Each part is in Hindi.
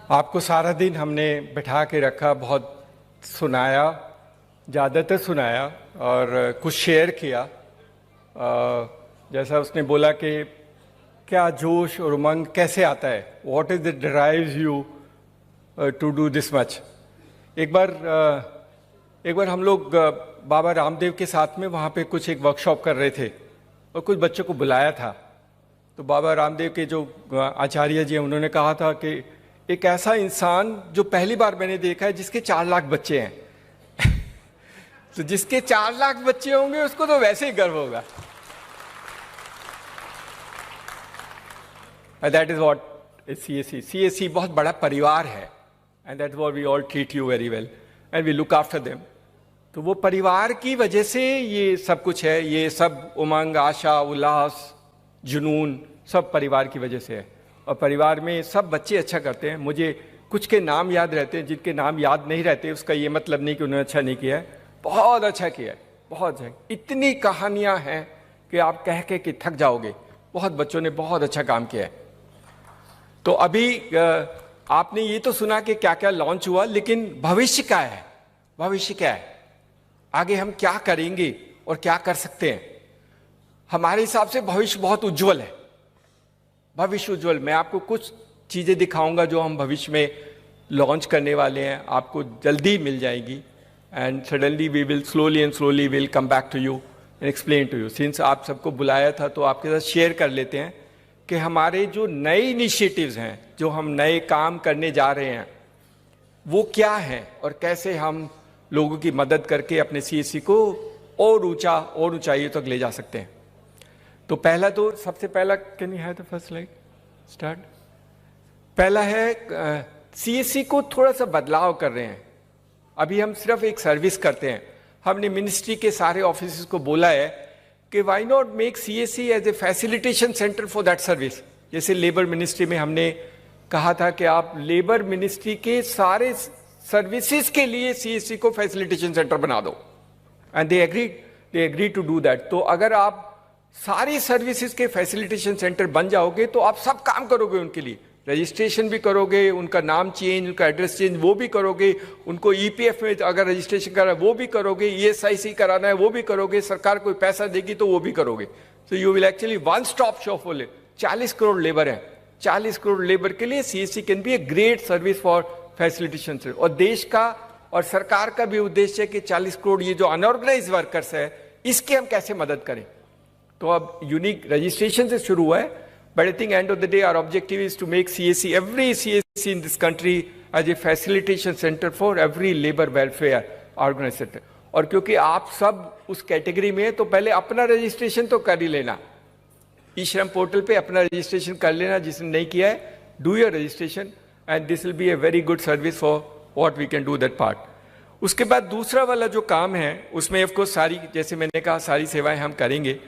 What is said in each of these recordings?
आपको सारा दिन हमने बिठा के रखा, बहुत सुनाया, ज़्यादातर सुनाया और कुछ शेयर किया। जैसा उसने बोला कि क्या जोश और उमंग कैसे आता है, what is it drives you to do this much. एक बार हम लोग बाबा रामदेव के साथ में वहाँ पे कुछ एक वर्कशॉप कर रहे थे और कुछ बच्चों को बुलाया था। तो बाबा रामदेव के जो आचार्य जी हैं उन्होंने कहा था कि एक ऐसा इंसान जो पहली बार मैंने देखा है जिसके 4 लाख बच्चे हैं तो जिसके 4 लाख बच्चे होंगे उसको तो वैसे ही गर्व होगा। That is what is CSC। CSC बहुत बड़ा परिवार है and that what we all treat you very well and we look after them. तो वो परिवार की वजह से ये सब कुछ है, ये सब उमंग, आशा, उल्लास, जुनून सब परिवार की वजह से है। और परिवार में सब बच्चे अच्छा करते हैं। मुझे कुछ के नाम याद रहते हैं, जिनके नाम याद नहीं रहते उसका ये मतलब नहीं कि उन्होंने अच्छा नहीं किया है, बहुत अच्छा किया है, बहुत अच्छा। इतनी कहानियां हैं कि आप कह के कि थक जाओगे। बहुत बच्चों ने बहुत अच्छा काम किया है। तो अभी आपने ये तो सुना कि क्या क्या लॉन्च हुआ, लेकिन भविष्य क्या है, भविष्य क्या है, आगे हम क्या करेंगे और क्या कर सकते हैं। हमारे हिसाब से भविष्य बहुत उज्जवल है, भविष्य उज्जवल। मैं आपको कुछ चीज़ें दिखाऊंगा जो हम भविष्य में लॉन्च करने वाले हैं, आपको जल्दी मिल जाएगी। And suddenly we will slowly will come back to you and explain to you. Since आप सबको बुलाया था तो आपके साथ शेयर कर लेते हैं कि हमारे जो नए इनिशिएटिव्स हैं, जो हम नए काम करने जा रहे हैं, वो क्या हैं और कैसे हम लोगों की मदद करके अपने CSC को और ऊंचा और ऊंचाइयों तक ले जा सकते हैं। तो पहला, तो सबसे पहला, can you have the first slide start. पहला है CSC को थोड़ा सा बदलाव कर रहे हैं। अभी हम सिर्फ एक सर्विस करते हैं। हमने मिनिस्ट्री के सारे ऑफिस को बोला है कि why not make CSC as a facilitation centre for that service. जैसे लेबर मिनिस्ट्री में हमने कहा था कि आप लेबर मिनिस्ट्री के सारे सर्विसेज के लिए CSC को फैसिलिटेशन सेंटर बना दो, and they agree to do that. तो अगर आप सारी सर्विसेज के फैसिलिटेशन सेंटर बन जाओगे तो आप सब काम करोगे उनके लिए, रजिस्ट्रेशन भी करोगे, उनका नाम चेंज, उनका एड्रेस चेंज वो भी करोगे, उनको EPF में अगर रजिस्ट्रेशन करा है वो भी करोगे, ESIC कराना है वो भी करोगे, सरकार कोई पैसा देगी तो वो भी करोगे। तो you will actually one stop shop for 40 crore labour है। 40 करोड़ लेबर के लिए CSC can B a great service for facilitation centre. और देश का और सरकार का भी उद्देश्य है कि 40 करोड़ ये जो अनऑर्गेनाइज वर्कर्स है इसके हम कैसे मदद करें। तो अब यूनिक रजिस्ट्रेशन से शुरू हुआ है, but I think end of the day our objective is to make CSC, every CSC in this country as a facilitation centre for every labour welfare organisation. और क्योंकि आप सब उस कैटेगरी में है तो पहले अपना रजिस्ट्रेशन तो कर ही लेना, ई-श्रम पोर्टल पे अपना रजिस्ट्रेशन कर लेना। जिसने नहीं किया है, do your registration and this will be a very good service for what we can do that part. उसके बाद दूसरा वाला जो काम है उसमें ऑफकोर्स सारी, जैसे मैंने कहा, सारी सेवाएं हम करेंगे।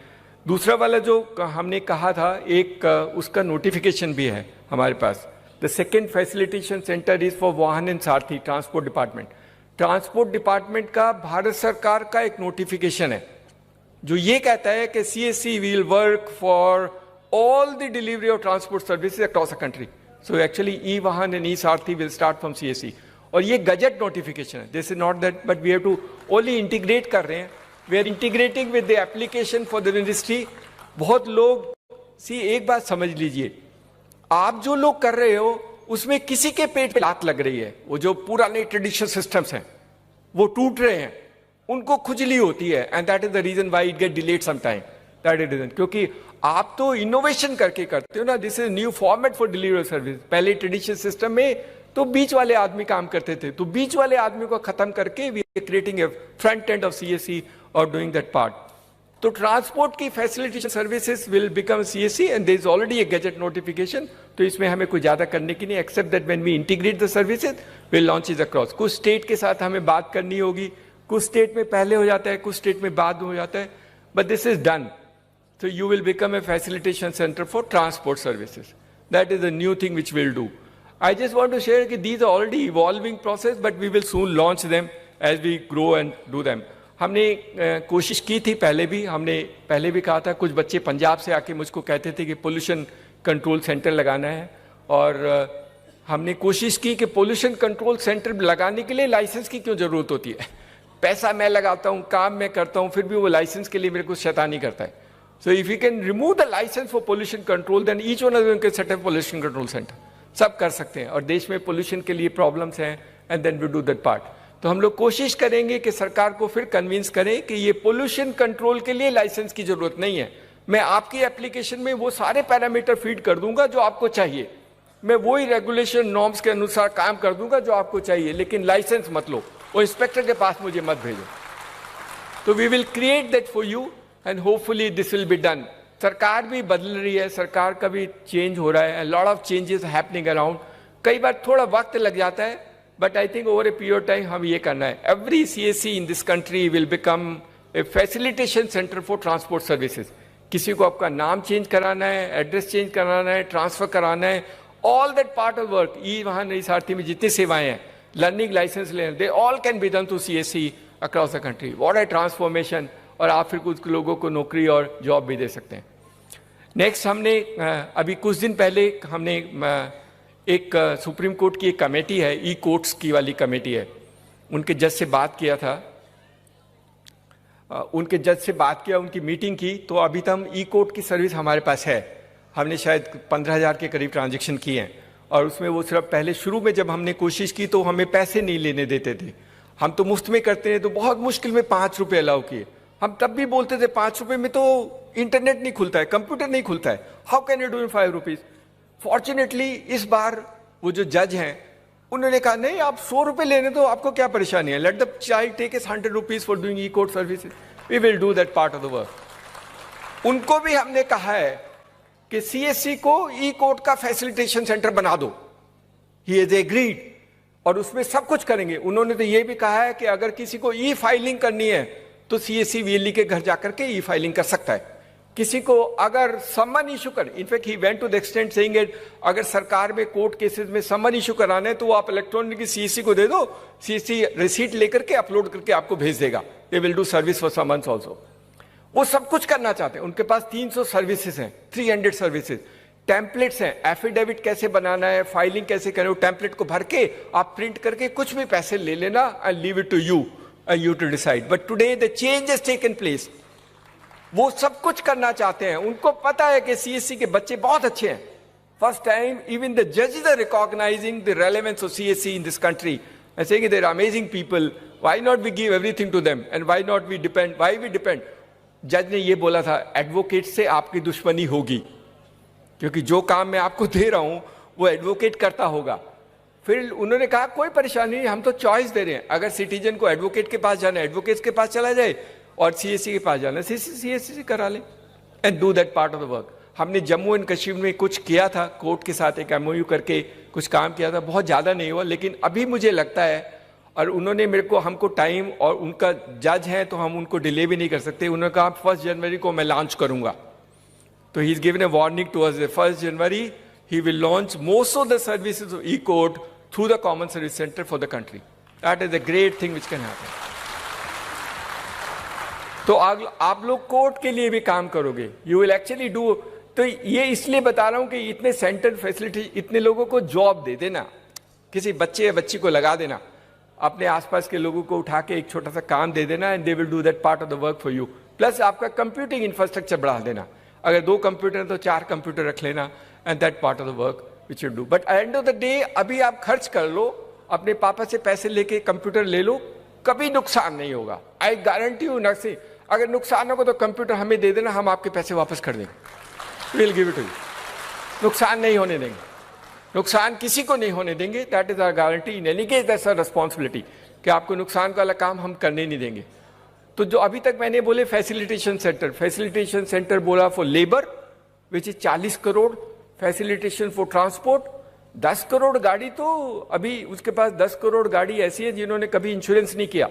दूसरा वाला जो हमने कहा था, एक उसका नोटिफिकेशन भी है हमारे पास। The second facilitation centre is for Vahan and Sarathi, transport department. Transport department का भारत सरकार का एक नोटिफिकेशन है जो ये कहता है कि CSC will work for all the delivery of transport services across the country. So actually ई-वाहन and ई-सारथी will start from CSC। और ये गजट नोटिफिकेशन है, this is not that, but we have to only integrate कर रहे हैं। We are integrating with the application for the ministry. बहुत लोग एक बात समझ लीजिए, आप जो लोग कर रहे हो उसमें किसी के पेट पे लात लग रही है। वो जो पुराने ट्रेडिशनल सिस्टम्स हैं वो टूट रहे हैं, उनको खुजली होती है, and that is the reason why it get delayed some time. That is reason, क्योंकि आप तो इनोवेशन करके करते हो ना। This is new format for delivery service. पहले ट्रेडिशनल सिस्टम में तो बीच वाले आदमी काम करते थे, तो बीच वाले आदमी को खत्म करके we are creating a front end of CSC और डूइंग दैट पार्ट। तो ट्रांसपोर्ट की facilitation services will become CSC and there is already a gazette notification. तो इसमें हमें कुछ ज्यादा करने की नहीं, except that when we integrate the services will launch is across. कुछ स्टेट के साथ हमें बात करनी होगी, कुछ स्टेट में पहले हो जाता है, कुछ स्टेट में बाद में हो जाता है, but this is done. So you will become a facilitation center for transport services. That is a new thing which we'll do. I just want to share that these are already evolving process, but we will soon launch them as we grow and do them. हमने कोशिश की थी पहले भी, हमने पहले भी कहा था। कुछ बच्चे पंजाब से आके मुझको कहते थे कि पोल्यूशन कंट्रोल सेंटर लगाना है, और हमने कोशिश की कि पोल्यूशन कंट्रोल सेंटर लगाने के लिए लाइसेंस की क्यों जरूरत होती है? पैसा मैं लगाता हूँ, काम मैं करता हूँ, फिर भी वो लाइसेंस के लिए मेरे को शैतानी करता है। So if you can remove the licence for pollution control, then each one of them can set up pollution control centre. सब कर सकते हैं, और देश में पोल्यूशन के लिए प्रॉब्लम्स हैं, and then we do that part. तो हम लोग कोशिश करेंगे कि सरकार को फिर कन्विंस करें कि ये पोल्यूशन कंट्रोल के लिए लाइसेंस की जरूरत नहीं है। मैं आपकी एप्लीकेशन में वो सारे पैरामीटर फीड कर दूंगा जो आपको चाहिए, मैं वही रेगुलेशन नॉर्म्स के अनुसार काम कर दूंगा जो आपको चाहिए, लेकिन लाइसेंस मत लो, वो इंस्पेक्टर के पास मुझे मत भेजो। तो we will create that for you and hopefully this will be done. सरकार भी बदल रही है, सरकार का भी चेंज हो रहा है, lot of changes happening around. कई बार थोड़ा वक्त लग जाता है, but I think over a period time हम ये करना है। Every CSC in this country will become a facilitation centre for transport services. किसी को आपका नाम चेंज कराना है, एड्रेस चेंज कराना है, ट्रांसफर कराना है, all that part of work, e Vahan e सारथी में जितनी सेवाएं हैं, लर्निंग लाइसेंस लेना, they all can be done through CSC across the country. What A transformation! और आप फिर कुछ लोगों को नौकरी और जॉब भी दे सकते हैं। नेक्स्ट, हमने अभी कुछ दिन पहले हमने एक सुप्रीम कोर्ट की एक कमेटी है, ई कोर्ट्स की वाली कमेटी है, उनके जज से बात किया था, उनकी मीटिंग की। तो अभी तक हम ई कोर्ट की सर्विस हमारे पास है, हमने शायद 15,000 के करीब ट्रांजैक्शन किए हैं, और उसमें वो सिर्फ पहले शुरू में जब हमने कोशिश की तो हमें पैसे नहीं लेने देते थे, हम तो मुफ्त में करते हैं, तो बहुत मुश्किल में 5 रुपये अलाउ किए। हम तब भी बोलते थे 5 रुपये में तो इंटरनेट नहीं खुलता है, कंप्यूटर नहीं खुलता है, how can you do in 5 rupees? Fortunately इस बार वो जो जज हैं उन्होंने कहा नहीं, आप 100 रुपये लेने दो, आपको क्या परेशानी है, let the child take is 100 rupees for doing e court services, we will do that part of the work. उनको भी हमने कहा है कि सीएससी को ई कोर्ट का फैसिलिटेशन सेंटर बना दो, ही इज एग्रीड, और उसमें सब कुछ करेंगे। उन्होंने तो ये भी कहा है कि अगर किसी को ई फाइलिंग करनी है तो सीएससी वीएलई के घर जाकर के ई फाइलिंग कर सकता है। किसी को अगर समन इशू कर, in fact he went to the extent saying it, अगर सरकार में कोर्ट केसेस में समन इशू कराना है तो वो आप इलेक्ट्रॉनिक सीएससी को दे दो, सीएससी रिसीट लेकर के अपलोड करके आपको भेज देगा, दे will do service for summons also. वो सब कुछ करना चाहते हैं, उनके पास 300 सर्विसेज हैं, 300 सर्विसेज, टेम्पलेट्स हैं, एफिडेविट कैसे बनाना है, फाइलिंग कैसे करें, वो टेम्पलेट को भर के आप प्रिंट करके कुछ भी पैसे ले लेना, I leave it to you and you to decide. But today the change has taken place. वो सब कुछ करना चाहते हैं, उनको पता है कि सीएससी के बच्चे बहुत अच्छे हैं। First time even the judges are recognizing the relevance of CSC in this country and saying they're amazing people. Why not we give everything to them and why not we depend? Why we depend? जज ने ये बोला था, एडवोकेट से आपकी दुश्मनी होगी, क्योंकि जो काम मैं आपको दे रहा हूं वो एडवोकेट करता होगा। फिर उन्होंने कहा कोई परेशानी नहीं, हम तो चॉइस दे रहे हैं, अगर सिटीजन को एडवोकेट के पास जाना है एडवोकेट के पास चला जाए, और सीएससी के पास जाना है सीएससी से करा ले, and do that part of the work. हमने जम्मू एंड कश्मीर में कुछ किया था, कोर्ट के साथ एक एमओयू करके कुछ काम किया था, बहुत ज़्यादा नहीं हुआ, लेकिन अभी मुझे लगता है, और उन्होंने मेरे को हमको टाइम, और उनका जज है तो हम उनको डिले भी नहीं कर सकते, उन्होंने कहा 1 जनवरी को मैं लॉन्च करूंगा। तो he is given a warning to us, 1 January he will launch most of the services of e-court through the common service center for the country. That is a great thing which can happen. तो आप लोग कोर्ट के लिए भी काम करोगे, you will actually do। तो ये इसलिए बता रहा हूं कि इतने सेंटर फैसिलिटी, इतने लोगों को जॉब दे देना, किसी बच्चे या बच्ची को लगा देना, अपने आसपास के लोगों को उठा के एक छोटा सा काम दे देना, and they will do that part of the work for you. Plus आपका कंप्यूटिंग इंफ्रास्ट्रक्चर बढ़ा देना, अगर 2 कंप्यूटर हैं तो 4 कंप्यूटर रख लेना, and that part of the work which you do. But and of the day अभी आप खर्च कर लो, अपने पापा से पैसे लेके कंप्यूटर ले लो, कभी नुकसान नहीं होगा, आई गारंटी यू। नर्सिंग अगर नुकसान होगा तो कंप्यूटर हमें दे देना, हम आपके पैसे वापस कर देंगे, will give it to you. नुकसान नहीं होने देंगे, नुकसान किसी को नहीं होने देंगे, that is our guarantee. In any case that's our responsibility कि आपको नुकसान वाला काम हम करने नहीं देंगे। तो जो अभी तक मैंने बोले फैसिलिटेशन सेंटर बोला for labour which is 40 crore, facilitation for transport 10 crore गाड़ी, तो अभी उसके पास 10 करोड़ गाड़ी ऐसी है जिन्होंने कभी इंश्योरेंस नहीं किया,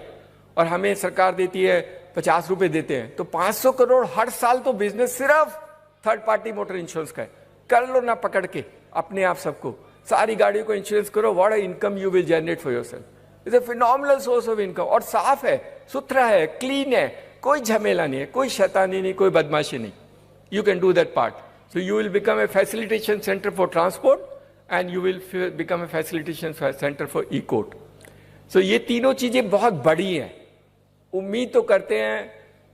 और हमें सरकार देती है 50 रुपए देते हैं, तो 500 करोड़ हर साल तो बिजनेस सिर्फ थर्ड पार्टी मोटर इंश्योरेंस का है। कर लो ना पकड़ के अपने आप सबको, सारी गाड़ियों को इंश्योरेंस करो, what income you will generate for yourself, it's a phenomenal source of income. और साफ है, सुथरा है, क्लीन है, कोई झमेला नहीं है, कोई शैतानी नहीं, कोई बदमाशी नहीं। You can do that part, so you will become a facilitation center for transport and you will become a facilitation center for e-court. So ये तीनों चीजें बहुत बड़ी हैं। उम्मीद तो करते हैं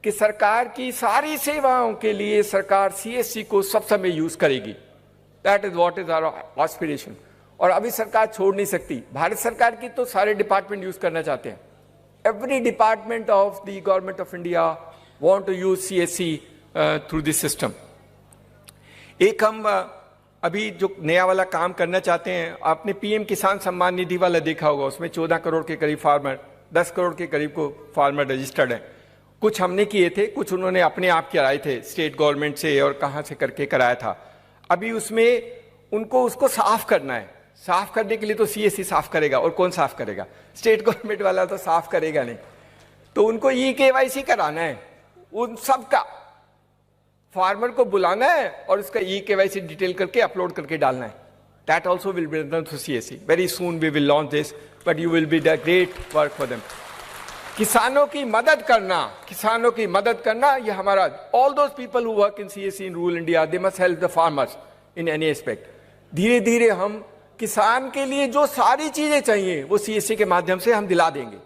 कि सरकार की सारी सेवाओं के लिए सरकार CSC को सब समय यूज करेगी। That is what is our aspiration. और अभी सरकार छोड़ नहीं सकती। भारत सरकार की तो सारे डिपार्टमेंट यूज करना चाहते हैं। Every department of the government of India want to use CSC through this system. एक हम अभी जो नया वाला काम करना चाहते हैं, आपने PM किसान सम्मान निधि वाला देखा होगा, उसमें 14 करोड़ के करीब फार्मर, 10 करोड़ के करीब को फार्मर रजिस्टर्ड हैं। कुछ हमने किए थे, कुछ उन्होंने अपने आप कराए थे स्टेट गवर्नमेंट से और कहाँ से करके कराया था। अभी उसमें उनको उसको साफ करना है। साफ करने के लिए तो CSC साफ करेगा, और कौन साफ करेगा? स्टेट गवर्नमेंट वाला तो साफ करेगा नहीं। तो उनको KYC कराना है, उन सब का फार्मर को बुलाना है और उसका KYC डिटेल करके अपलोड करके डालना है। That also will be done through CSC। Very soon we will launch this, but you will be the great work for them. किसानों की मदद करना, किसानों की मदद करना, ये हमारा, all those people who work in CSC in rural India, they must help the farmers in any aspect. धीरे धीरे हम किसान के लिए जो सारी चीजें चाहिए वो CSC के माध्यम से हम दिला देंगे।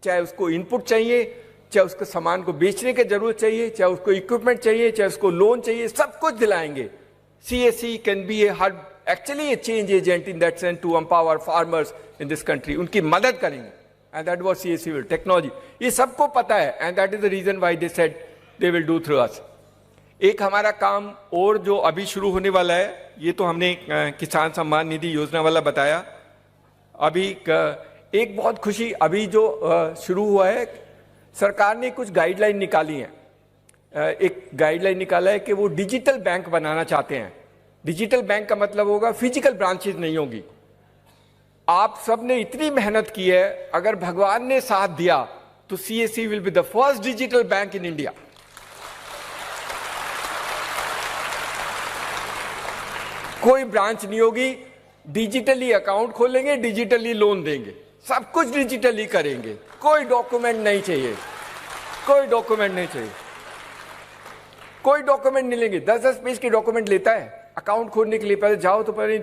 चाहे उसको इनपुट चाहिए, चाहे उसको सामान को बेचने की जरूरत चाहिए, चाहे उसको इक्विपमेंट चाहिए, चाहे उसको लोन चाहिए, सब कुछ दिलाएंगे। CSC can be actually a change agent in that sense to empower farmers in this country. उनकी मदद करेंगे, and that was CSC will. Technology ये सबको पता है, and that is the reason why they said they will do through us. एक हमारा काम और जो अभी शुरू होने वाला है, ये तो हमने किसान सम्मान निधि योजना वाला बताया। अभी एक बहुत खुशी, अभी जो शुरू हुआ है, सरकार ने कुछ गाइडलाइन निकाली हैं। एक गाइडलाइन निकाला है कि वो डिजिटल बैंक बनाना चाहते हैं। डिजिटल बैंक का मतलब होगा फिजिकल ब्रांचेज नहीं होगी। आप सब ने इतनी मेहनत की है, अगर भगवान ने साथ दिया तो CSC will be the first digital bank in India. कोई ब्रांच नहीं होगी, डिजिटली अकाउंट खोलेंगे, डिजिटली लोन देंगे, सब कुछ डिजिटली करेंगे। कोई डॉक्यूमेंट नहीं चाहिए, कोई डॉक्यूमेंट नहीं चाहिए, कोई डॉक्यूमेंट नहीं लेंगे। 10-10 पेज के डॉक्यूमेंट लेता है अकाउंट खोलने के लिए। पहले जाओ तो पहले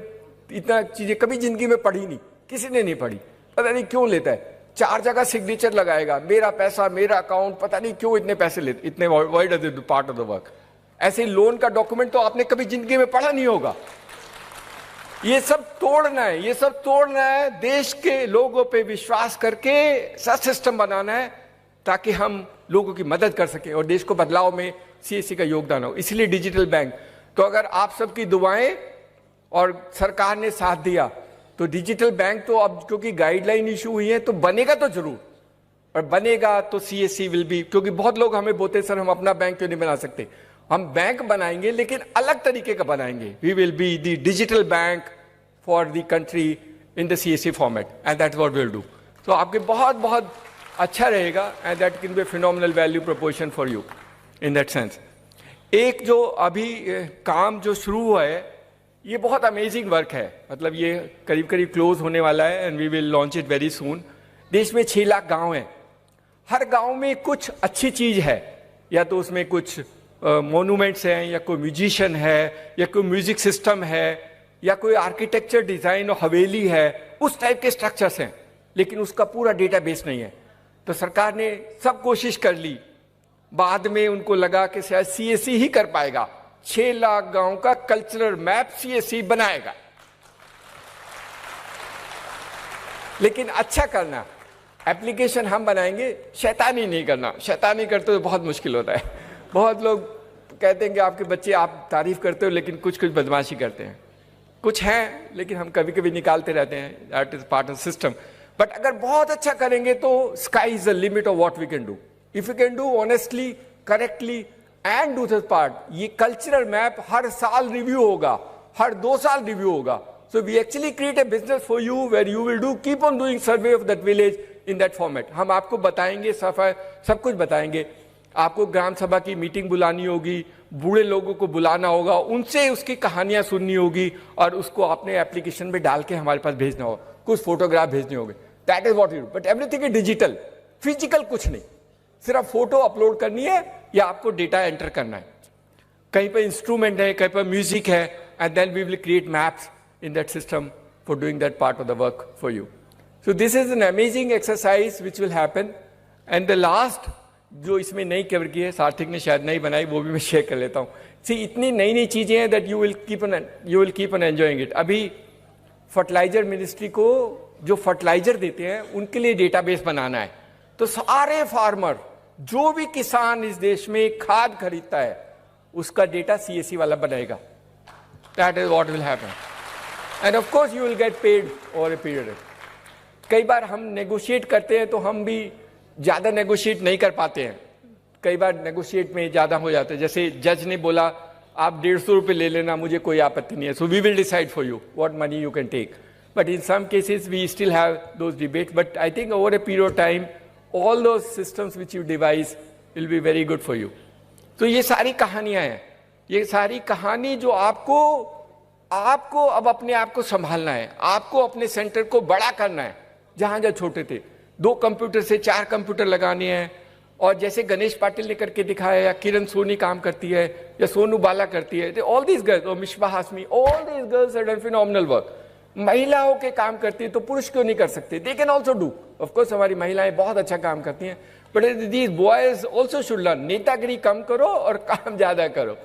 इतना चीजें कभी जिंदगी में पढ़ी नहीं, किसी ने नहीं पढ़ी, पता नहीं क्यों लेता है। 4 जगह सिग्नेचर लगाएगा, मेरा पैसा, मेरा अकाउंट, पता नहीं क्यों इतने पैसे लेते, इतने wide does it part of the work. ऐसे लोन का डॉक्यूमेंट तो आपने कभी जिंदगी में पढ़ा नहीं होगा। ये सब तोड़ना है, ये सब तोड़ना है। देश के लोगों पे विश्वास करके ऐसा सिस्टम बनाना है ताकि हम लोगों की मदद कर सकें और देश को बदलाव में CSC का योगदान हो। इसलिए डिजिटल बैंक। तो अगर आप सबकी दुआएं और सरकार ने साथ दिया तो डिजिटल बैंक तो अब, क्योंकि गाइडलाइन इशू हुई है, तो बनेगा तो जरूर। और बनेगा तो CSC विल बी, क्योंकि बहुत लोग हमें बोलते सर हम अपना बैंक क्यों नहीं बना सकते। हम बैंक बनाएंगे लेकिन अलग तरीके का बनाएंगे। We will be the digital bank for the country in the CSC format, and that's what we will do. तो आपके बहुत बहुत अच्छा रहेगा, and that can be phenomenal value proportion for you in that sense. एक जो अभी काम जो शुरू हुआ है, ये बहुत अमेजिंग वर्क है। मतलब ये करीब करीब क्लोज होने वाला है, and we will launch it very soon. देश में 6 लाख गांव हैं। हर गांव में कुछ अच्छी चीज है, या तो उसमें कुछ मोन्यूमेंट्स हैं, या कोई म्यूजिशियन है, या कोई म्यूजिक सिस्टम है, या कोई आर्किटेक्चर डिजाइन और हवेली है, उस टाइप के स्ट्रक्चर्स हैं, लेकिन उसका पूरा डेटाबेस नहीं है। तो सरकार ने सब कोशिश कर ली, बाद में उनको लगा कि शायद CSC ही कर पाएगा। 6 लाख गांव का कल्चरल मैप CSC बनाएगा। लेकिन अच्छा करना, एप्लीकेशन हम बनाएंगे, शैतानी नहीं करना। शैतानी करते तो बहुत मुश्किल होता है। बहुत लोग कहते हैं कि आपके बच्चे, आप तारीफ करते हो लेकिन कुछ कुछ बदमाशी करते हैं। कुछ हैं लेकिन हम कभी कभी निकालते रहते हैं, that is part of system. But अगर बहुत अच्छा करेंगे तो sky is the limit of what we can do if you can do honestly, correctly and do this part. ये कल्चरल मैप हर साल रिव्यू होगा, हर 2 साल रिव्यू होगा। So we actually create a business for you where you will do keep on doing survey of that village in that format. हम आपको बताएंगे, सफाई सब कुछ बताएंगे। आपको ग्राम सभा की मीटिंग बुलानी होगी, बूढ़े लोगों को बुलाना होगा, उनसे उसकी कहानियां सुननी होगी, और उसको अपने एप्लीकेशन में डाल के हमारे पास भेजना होगा, कुछ फोटोग्राफ भेजने होंगे। That is what you do. But everything is digital, physical कुछ नहीं। सिर्फ फोटो अपलोड करनी है या आपको डेटा एंटर करना है। कहीं पर इंस्ट्रूमेंट है, कहीं पर म्यूजिक है, and then we will create maps in that system for doing that part of the work for you. So this is an amazing exercise which will happen. And the last जो इसमें नई कवर की है, सार्थक ने शायद नहीं बनाई, वो भी मैं शेयर कर लेता हूँ. सी इतनी नई नई चीज़ें हैं that you will keep on enjoying it. अभी फर्टिलाइजर मिनिस्ट्री को जो फर्टिलाइजर देते हैं उनके लिए डेटाबेस बनाना है. तो सारे फार्मर, जो भी किसान इस देश में खाद खरीदता है, उसका डेटा CSC वाला बनाएगा. That is what will happen. And of course you will get paid over a period. कई बार हम नेगोशिएट करते हैं तो हम भी ज़्यादा नेगोशिएट नहीं कर पाते हैं. कई बार नेगोशिएट में ज़्यादा हो जाता है. जैसे जज ने बोला आप 150 रुपये ले लेना, मुझे कोई आपत्ति नहीं है. So we will decide for you what money you can take. But in some cases we still have those debate. But I think over a period of time all those systems which you devise will be very good for you. तो ये सारी कहानियां हैं. ये सारी कहानी जो आपको अब अपने आप को संभालना है, आपको अपने सेंटर को बड़ा करना है. जहां जहां छोटे थे 2 कंप्यूटर से 4 कंप्यूटर लगाने हैं. और जैसे गणेश पाटिल ने करके दिखाया, या किरण सोनी काम करती है, या सोनू बाला करती है, ऑल दीज गर्ल्स, और Misbah Hashmi, all these girls have done phenomenal work. महिलाओं के काम करती है तो पुरुष क्यों नहीं कर सकते? They can also do. Of course हमारी महिलाएं बहुत अच्छा काम करती हैं, but these boys also should learn. नेतागिरी कम करो और काम ज्यादा करो.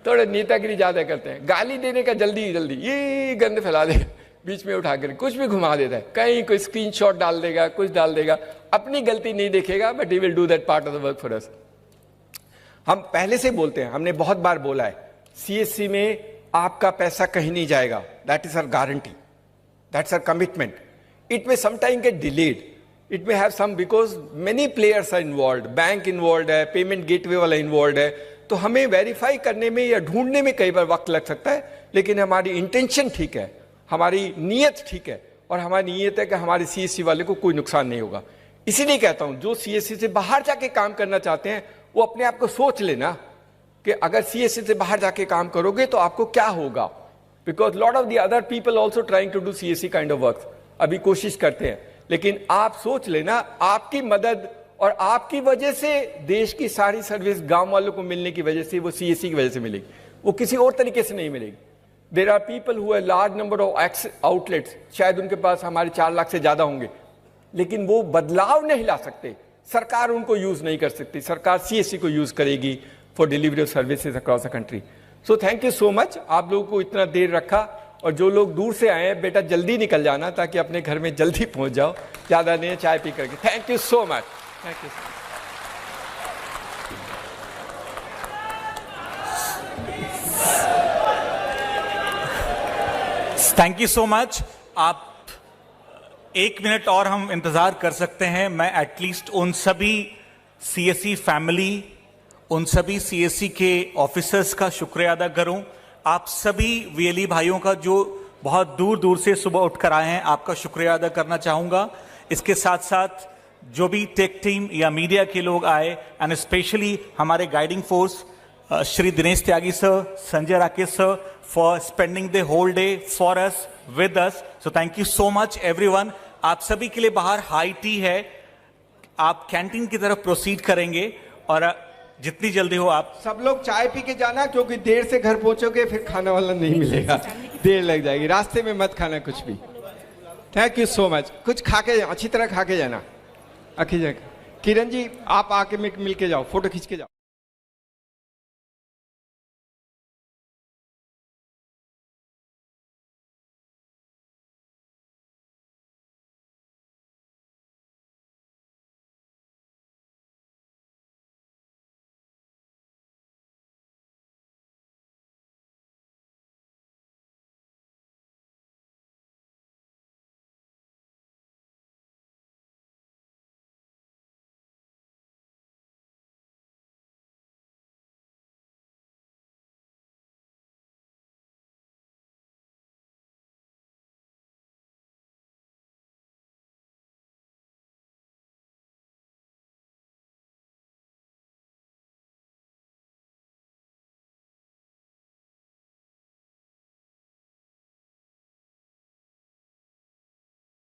थोड़ा नेतागिरी ज्यादा करते हैं, गाली देने का जल्दी ये गंद फैला देगा, बीच में उठा कर कुछ भी घुमा देता है, कहीं कोई स्क्रीनशॉट डाल देगा, कुछ डाल देगा, अपनी गलती नहीं देखेगा, but he will do that part of the work for us. हम पहले से बोलते हैं, हमने बहुत बार बोला है, CSC में आपका पैसा कहीं नहीं जाएगा. That is our guarantee, that's our commitment. It may sometime get delayed, it may have some, because many players are involve, bank involve है, पेमेंट गेटवे वाला इन्वॉल्व है. तो हमें वेरीफाई करने में या ढूंढने में कई बार वक्त लग सकता है, लेकिन हमारी इंटेंशन ठीक है, हमारी नीयत ठीक है, और हमारी नीयत है कि हमारे CSC वाले को कोई नुकसान नहीं होगा. इसीलिए कहता हूं, जो CSC से बाहर जाके काम करना चाहते हैं वो अपने आप को सोच लेना कि अगर CSC से बाहर जाके काम करोगे तो आपको क्या होगा. Because lot of the other people also trying to do CSC kind of work, अभी कोशिश करते हैं. लेकिन आप सोच लेना, आपकी मदद और आपकी वजह से देश की सारी सर्विस गांव वालों को मिलने की वजह से, वो CSC की वजह से मिलेगी, वो किसी और तरीके से नहीं मिलेगी. There are people who have large number of outlets, शायद उनके पास हमारे 4 लाख से ज्यादा होंगे, लेकिन वो बदलाव नहीं ला सकते. सरकार उनको यूज नहीं कर सकती, सरकार CSC को यूज करेगी for delivery of services across the country. So thank you so much. आप लोगों को इतना देर रखा, और जो लोग दूर से आए हैं, बेटा जल्दी निकल जाना ताकि अपने घर में जल्दी पहुंच जाओ, ज्यादा नहीं चाय पी करके. Thank you so much. Thank you. Thank you so much. आप 1 मिनट और हम इंतजार कर सकते हैं. मैं एटलीस्ट उन सभी CSC फैमिली, उन सभी CSC के ऑफिसर्स का शुक्रिया अदा करूं. आप सभी VLE भाइयों का जो बहुत दूर दूर से सुबह उठकर आए हैं, आपका शुक्रिया अदा करना चाहूंगा. इसके साथ साथ जो भी टेक टीम या मीडिया के लोग आए, एंड स्पेशली हमारे guiding force Shri Dinesh Tyagi sir, Sanjay Rakesh sir, for spending the whole day for us, with us. So thank you so much everyone. आप सभी के लिए बाहर हाई टी है, आप कैंटीन की तरफ प्रोसीड करेंगे, और जितनी जल्दी हो आप सब लोग चाय पी के जाना, क्योंकि देर से घर पहुंचोगे फिर खाना वाला नहीं मिलेगा, देर लग जाएगी. रास्ते में मत खाना कुछ भी. Thank you so much. कुछ खा के, अच्छी तरह खा के जाना. किरण जी आप आके मिल के जाओ, फोटो खींच के जाओ.